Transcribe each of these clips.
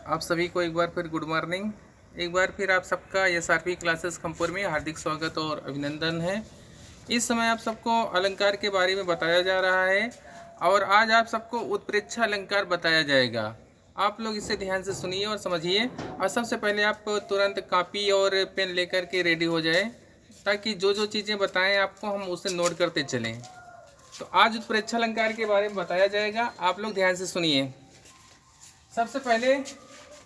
आप सभी को एक बार फिर गुड मॉर्निंग। एक बार फिर आप सबका SRP क्लासेस खमपुर में हार्दिक स्वागत और अभिनंदन है। इस समय आप सबको अलंकार के बारे में बताया जा रहा है और आज आप सबको उत्प्रेक्षा अलंकार बताया जाएगा। आप लोग इसे ध्यान से सुनिए और समझिए। और सबसे पहले आप तुरंत कॉपी और पेन लेकर के रेडी हो जाए, ताकि जो जो चीज़ें बताएं आपको हम उसे नोट करते चलें। तो आज उत्प्रेक्षा अलंकार के बारे में बताया जाएगा, आप लोग ध्यान से सुनिए। सबसे पहले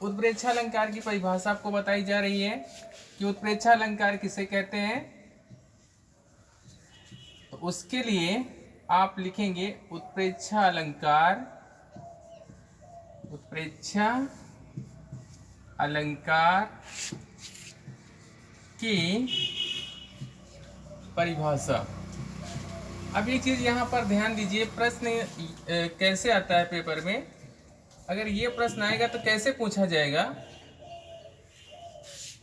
उत्प्रेक्षा अलंकार की परिभाषा आपको बताई जा रही है कि उत्प्रेक्षा अलंकार किसे कहते हैं। तो उसके लिए आप लिखेंगे उत्प्रेक्षा अलंकार, उत्प्रेक्षा अलंकार की परिभाषा। अब ये चीज़ यहाँ पर ध्यान दीजिए, प्रश्न कैसे आता है पेपर में। अगर ये प्रश्न आएगा तो कैसे पूछा जाएगा,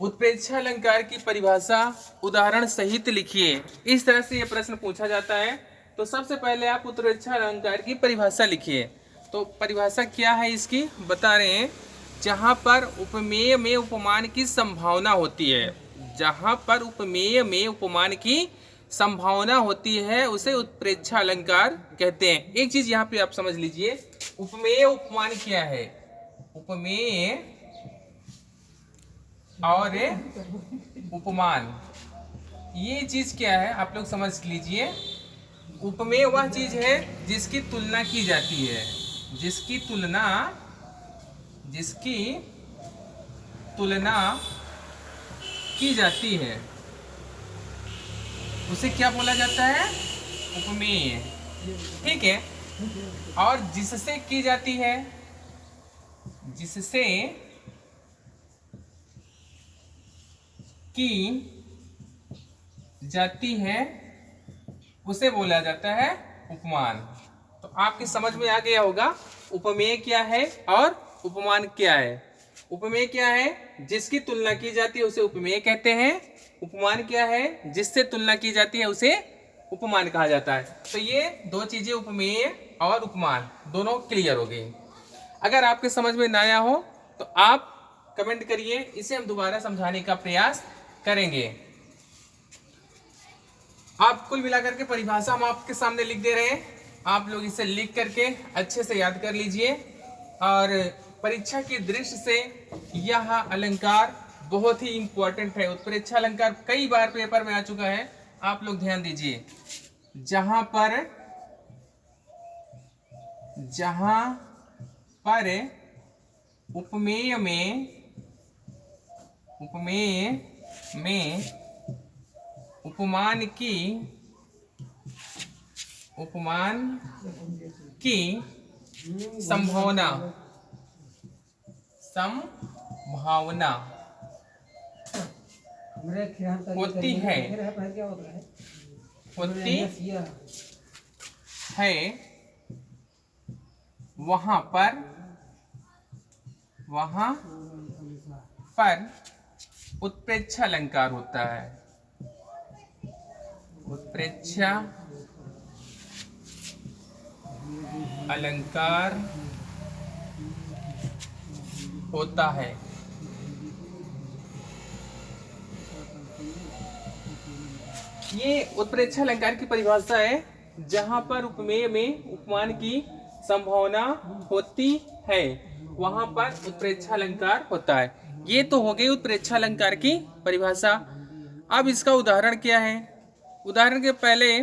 उत्प्रेक्षा अलंकार की परिभाषा उदाहरण सहित लिखिए। इस तरह से ये प्रश्न पूछा जाता है। तो सबसे पहले आप उत्प्रेक्षा अलंकार की परिभाषा लिखिए। तो परिभाषा क्या है इसकी बता रहे हैं। जहाँ पर उपमेय में उपमान की संभावना होती है, जहाँ पर उपमेय में उपमान की संभावना होती है उसे उत्प्रेक्षा अलंकार कहते हैं। एक चीज यहाँ पे आप समझ लीजिए, उपमेय उपमान क्या है। उपमेय और उपमान, ये चीज क्या है आप लोग समझ लीजिए। उपमेय वह चीज है जिसकी तुलना की जाती है, जिसकी तुलना की जाती है उसे क्या बोला जाता है, उपमेय। ठीक है। और जिससे की जाती है, जिससे की जाती है उसे बोला जाता है उपमान। तो आपकी समझ में आ गया होगा उपमेय क्या है और उपमान क्या है। उपमेय क्या है, जिसकी तुलना की जाती है उसे उपमेय कहते हैं। उपमान क्या है, जिससे तुलना की जाती है उसे उपमान कहा जाता है। तो ये दो चीजें, उपमेय और उपमान, दोनों क्लियर हो गई। अगर आपके समझ में ना आया हो तो आप कमेंट करिए, इसे हम दोबारा समझाने का प्रयास करेंगे। आप कुल मिलाकर के परिभाषा हम आपके सामने लिख दे रहे हैं, आप लोग इसे लिख करके अच्छे से याद कर लीजिए। और परीक्षा की दृष्टि से यह अलंकार बहुत ही इंपॉर्टेंट है। उत्प्रेक्षा अलंकार कई बार पेपर में आ चुका है, आप लोग ध्यान दीजिए। जहां पर उपमेय में उपमान की संभावना होती है वहां पर उत्प्रेक्षा अलंकार होता है। उत्प्रेक्षा अलंकार होता है। ये उत्प्रेक्षा अलंकार की परिभाषा है, जहां पर उपमेय में उपमान की संभावना होती है वहां पर उत्प्रेक्षा अलंकार होता है। ये तो हो गई उत्प्रेक्षा अलंकार की परिभाषा। अब इसका उदाहरण क्या है। उदाहरण के पहले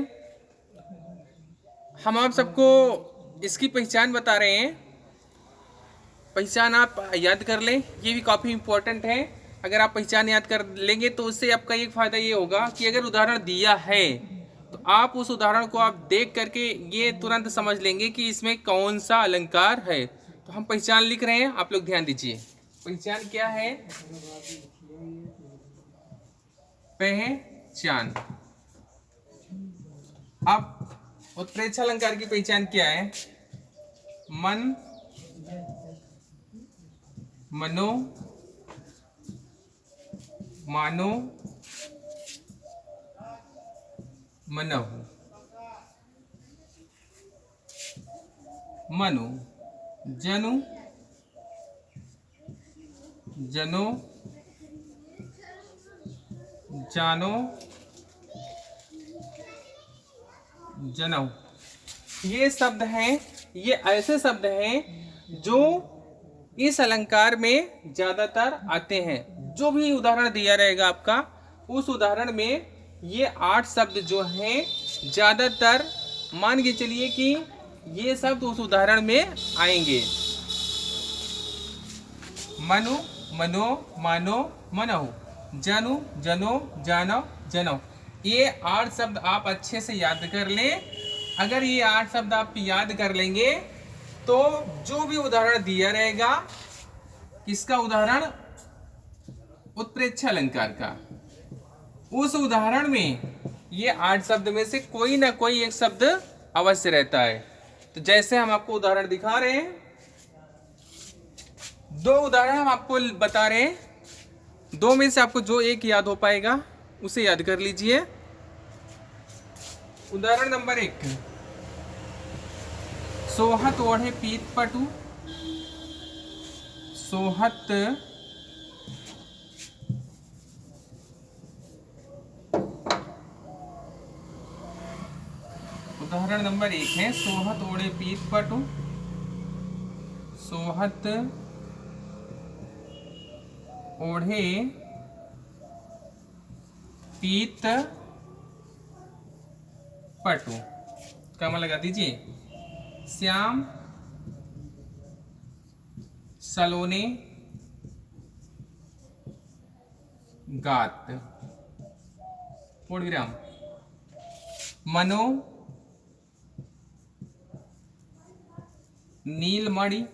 हम आप सबको इसकी पहचान बता रहे हैं। पहचान आप याद कर लें, ये भी काफ़ी इम्पोर्टेंट है। अगर आप पहचान याद कर लेंगे तो उससे आपका एक फ़ायदा ये होगा कि अगर उदाहरण दिया है तो आप उस उदाहरण को आप देख करके ये तुरंत समझ लेंगे कि इसमें कौन सा अलंकार है। तो हम पहचान लिख रहे हैं, आप लोग ध्यान दीजिए। पहचान क्या है, पहचान। अब उत्प्रेक्षा अलंकार की पहचान क्या है, मन, मनो, मानो, मनहु। मनु, जनु, जनो, जानो, जनौ। ये शब्द हैं, ये ऐसे शब्द हैं जो इस अलंकार में ज्यादातर आते हैं। जो भी उदाहरण दिया रहेगा आपका, उस उदाहरण में ये 8 शब्द जो हैं ज्यादातर मान के चलिए कि ये शब्द उस उदाहरण में आएंगे। मनु, मनो, मानो, मनहु, जनु, जनो, जानो, जनौ। ये 8 शब्द आप अच्छे से याद कर लें। अगर ये 8 शब्द आप याद कर लेंगे तो जो भी उदाहरण दिया रहेगा, किसका उदाहरण? उत्प्रेक्षा अलंकार का। उस उदाहरण में ये 8 शब्द में से कोई ना कोई एक शब्द अवश्य रहता है। तो जैसे हम आपको उदाहरण दिखा रहे हैं, 2 उदाहरण हम आपको बता रहे हैं, 2 में से आपको जो एक याद हो पाएगा उसे याद कर लीजिए। उदाहरण नंबर 1, सोहत ओढ़े पीत पटु। सोहत उदाहरण नंबर 1 है, सोहत ओढ़े पीत पटु। सोहत ओढ़े पीत पटु, कमा लगा दीजिए। श्याम सलोने गात, पूर्ण विराम। मनो नीलमणि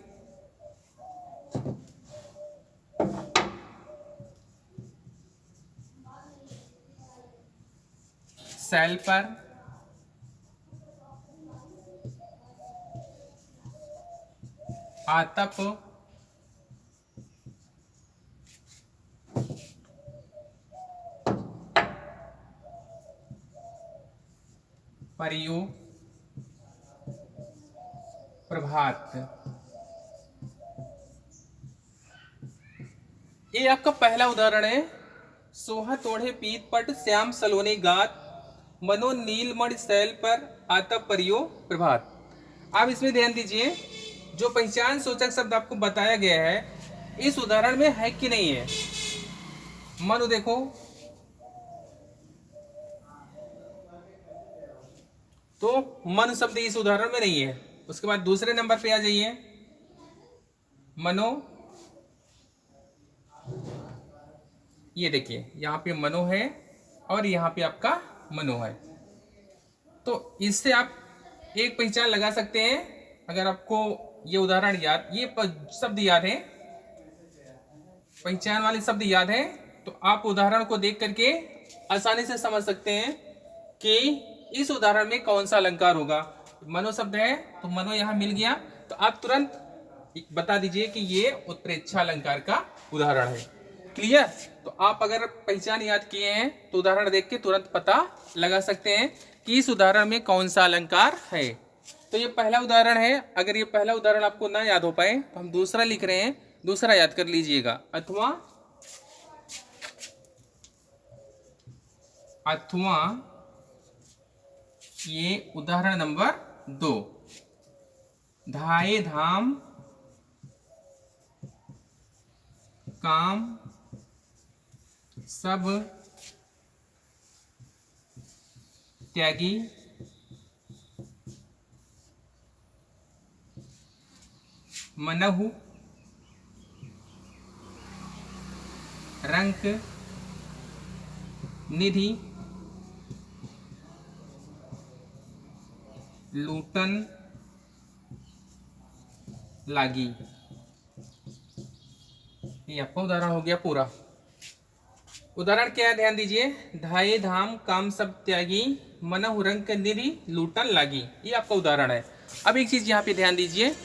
सैल पर। आतप परियो प्रभात। ये आपका पहला उदाहरण है, सोहत ओढ़े पीत पट, श्याम सलोने गात, मनो नीलमणि शैल पर, आतप परियो प्रभात। आप इसमें ध्यान दीजिए, जो पहचान सूचक शब्द आपको बताया गया है इस उदाहरण में है कि नहीं है। मनु देखो, तो मन शब्द इस उदाहरण में नहीं है। उसके बाद दूसरे नंबर पे आ जाइए, मनो। ये देखिए, यहाँ पे मनो है और यहाँ पे आपका मनो है। तो इससे आप एक पहचान लगा सकते हैं। अगर आपको ये उदाहरण याद, ये शब्द याद है, पहचान वाले शब्द याद है, तो आप उदाहरण को देख करके आसानी से समझ सकते हैं कि इस उदाहरण में कौन सा अलंकार होगा। मनो शब्द है तो मनो यहाँ मिल गया, तो आप तुरंत बता दीजिए कि ये उत्प्रेक्षा अलंकार का उदाहरण है। क्लियर? तो आप अगर पहचान याद किए हैं तो उदाहरण देख के तुरंत पता लगा सकते हैं कि इस उदाहरण में कौन सा अलंकार है। तो ये पहला उदाहरण है। अगर ये पहला उदाहरण आपको ना याद हो पाए तो हम दूसरा लिख रहे हैं, दूसरा याद कर लीजिएगा। अथवा, अथवा ये उदाहरण नंबर 2, धाये धाम काम सब त्यागी, मनहु रंक निधि लूटन लागी। ये आपका उदाहरण हो गया पूरा। उदाहरण क्या है, ध्यान दीजिए। धाये धाम काम सब त्यागी, मनहु रंक निधि लूटन लागी। ये आपका उदाहरण है। अब एक चीज यहाँ पे ध्यान दीजिए,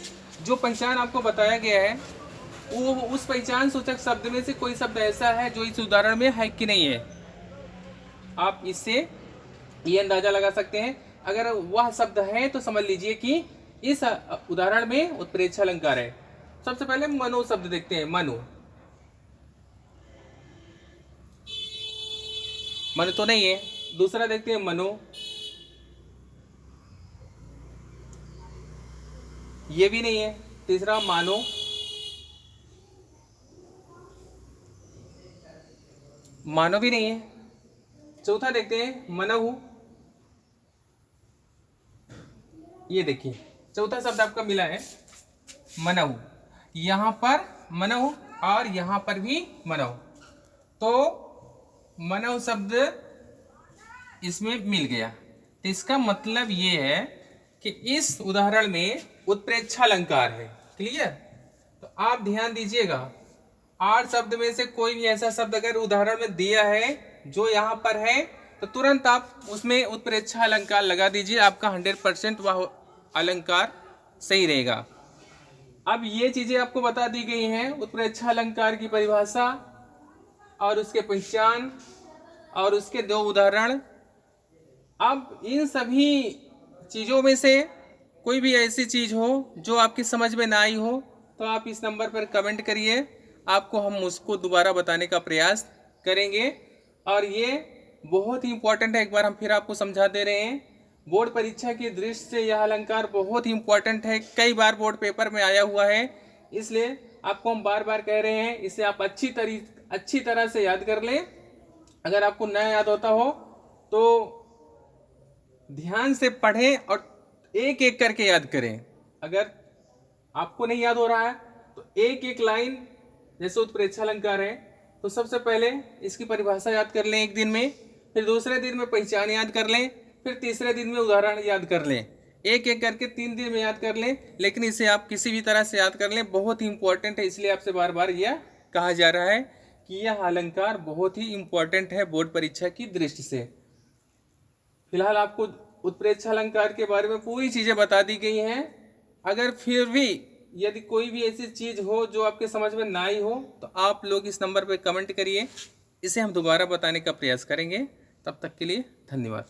जो पहचान आपको बताया गया है वो उस पहचान सूचक शब्द में से कोई शब्द ऐसा है जो इस उदाहरण में है कि नहीं है। आप इससे ये अंदाजा लगा सकते हैं। अगर वह शब्द है तो समझ लीजिए कि इस उदाहरण में उत्प्रेक्षा अलंकार है। सबसे पहले मनु शब्द देखते हैं। मनु, मन तो नहीं है। दूसरा देखते हैं मनो, ये भी नहीं है। तीसरा मानो, मानो भी नहीं है। चौथा देखते हैं मनहु, ये देखिए चौथा शब्द आपका मिला है मनहु। यहाँ पर मनहु और यहाँ पर भी मनहु, तो मनहु शब्द इसमें मिल गया। तो इसका मतलब ये है कि इस उदाहरण में उत्प्रेक्षा अलंकार है। क्लियर? तो आप ध्यान दीजिएगा, 8 शब्द में से कोई भी ऐसा शब्द अगर उदाहरण में दिया है जो यहाँ पर है तो तुरंत आप उसमें उत्प्रेक्षा अलंकार लगा दीजिए, आपका 100% वह अलंकार सही रहेगा। अब ये चीजें आपको बता दी गई हैं, उत्प्रेक्षा अलंकार की परिभाषा और उसके पहचान और उसके 2 उदाहरण। अब इन सभी चीज़ों में से कोई भी ऐसी चीज़ हो जो आपकी समझ में ना आई हो तो आप इस नंबर पर कमेंट करिए, आपको हम उसको दोबारा बताने का प्रयास करेंगे। और ये बहुत ही इम्पोर्टेंट है, एक बार हम फिर आपको समझा दे रहे हैं। बोर्ड परीक्षा की दृष्टि से यह अलंकार बहुत ही इम्पोर्टेंट है, कई बार बोर्ड पेपर में आया हुआ है, इसलिए आपको हम बार बार कह रहे हैं इसे आप अच्छी तरह से याद कर लें। अगर आपको न याद होता हो तो ध्यान से पढ़ें और एक एक करके याद करें। अगर आपको नहीं याद हो रहा है तो एक एक लाइन, जैसे उत्प्रेक्षा अलंकार है तो सबसे पहले इसकी परिभाषा याद कर लें एक दिन में, फिर दूसरे दिन में पहचान याद कर लें, फिर तीसरे दिन में उदाहरण याद कर लें। एक एक करके 3 दिन में याद कर लें, लेकिन इसे आप किसी भी तरह से याद कर लें, बहुत ही इंपॉर्टेंट है। इसलिए आपसे बार बार यह कहा जा रहा है कि यह अलंकार बहुत ही इंपॉर्टेंट है बोर्ड परीक्षा की दृष्टि से। फिलहाल आपको उत्प्रेक्षा अलंकार के बारे में पूरी चीज़ें बता दी गई हैं। अगर फिर भी यदि कोई भी ऐसी चीज़ हो जो आपके समझ में ना आई हो तो आप लोग इस नंबर पर कमेंट करिए, इसे हम दोबारा बताने का प्रयास करेंगे। तब तक के लिए धन्यवाद।